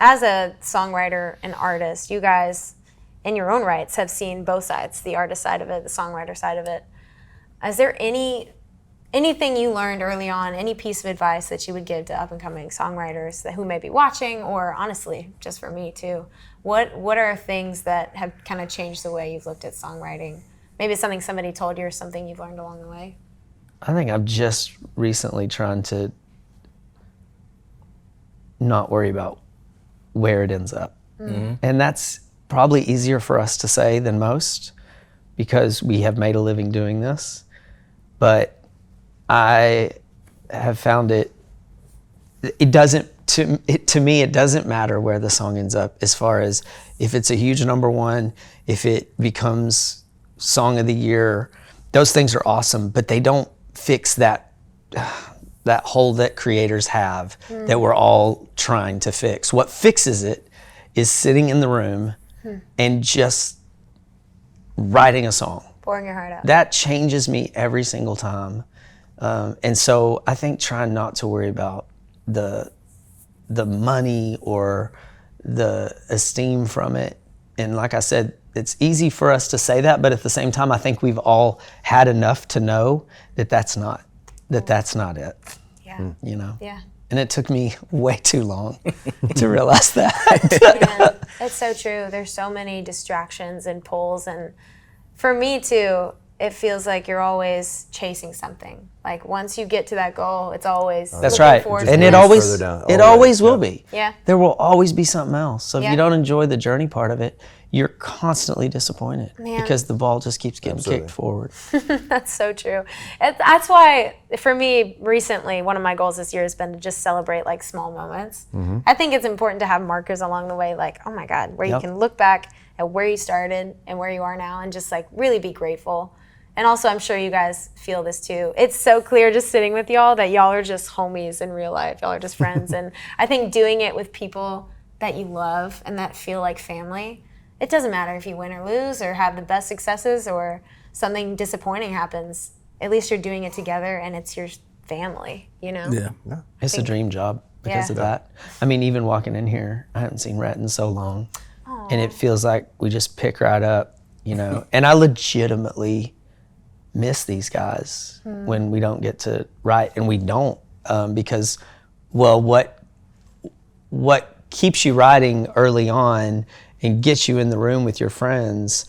as a songwriter and artist, you guys, in your own rights, have seen both sides, the artist side of it, the songwriter side of it. Is there anything you learned early on, any piece of advice that you would give to up-and-coming songwriters who may be watching, or honestly, just for me too? What are things that have kind of changed the way you've looked at songwriting? Maybe it's something somebody told you or something you've learned along the way? I think I'm just recently trying to not worry about where it ends up. Mm-hmm. And that's probably easier for us to say than most because we have made a living doing this. But I have found to me, it doesn't matter where the song ends up as far as if it's a huge number one, if it becomes song of the year. Those things are awesome, but they don't fix that hole that creators have that we're all trying to fix. What fixes it is sitting in the room and just writing a song. Pouring your heart out. That changes me every single time. And so I think trying not to worry about the money or the esteem from it. And like I said, it's easy for us to say that, but at the same time, I think we've all had enough to know that that's not it. Yeah. You know? Yeah. And it took me way too long to realize that. Yeah, it's so true. There's so many distractions and pulls, and for me too, it feels like you're always chasing something. Like once you get to that goal, it's always that's right, and it always will be. Yeah, there will always be something else. So if Yeah. you don't enjoy the journey part of it, you're constantly disappointed because the ball just keeps getting kicked forward. That's so true. That's why, for me, recently, one of my goals this year has been to just celebrate like small moments. Mm-hmm. I think it's important to have markers along the way, like, oh my God, where you can look back at where you started and where you are now and just like really be grateful. And also, I'm sure you guys feel this too. It's so clear just sitting with y'all that y'all are just homies in real life. Y'all are just friends. And I think doing it with people that you love and that feel like family, it doesn't matter if you win or lose or have the best successes or something disappointing happens. At least you're doing it together and it's your family, you know? Yeah. It's a dream job because of that. I mean, even walking in here, I haven't seen Rhett in so long. Aww. And it feels like we just pick right up, you know? And I legitimately miss these guys when we don't get to write, and we don't because, well, what keeps you writing early on and gets you in the room with your friends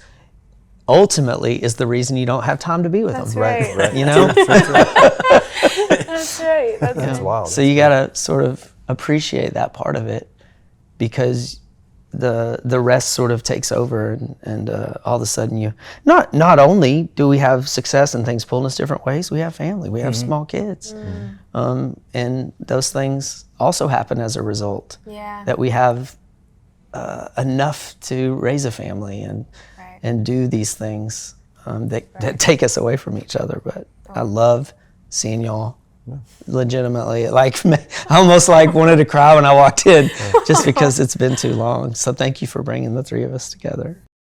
ultimately is the reason you don't have time to be with them. Right. You know? That's right. That's wild. So you gotta sort of appreciate that part of it because the rest sort of takes over and all of a sudden you not only do we have success and things pulling us different ways, we have family, we have small kids, and those things also happen as a result that we have enough to raise a family and do these things that take us away from each other. But I love seeing y'all. Legitimately, like I almost like wanted to cry when I walked in just because it's been too long. So thank you for bringing the three of us together.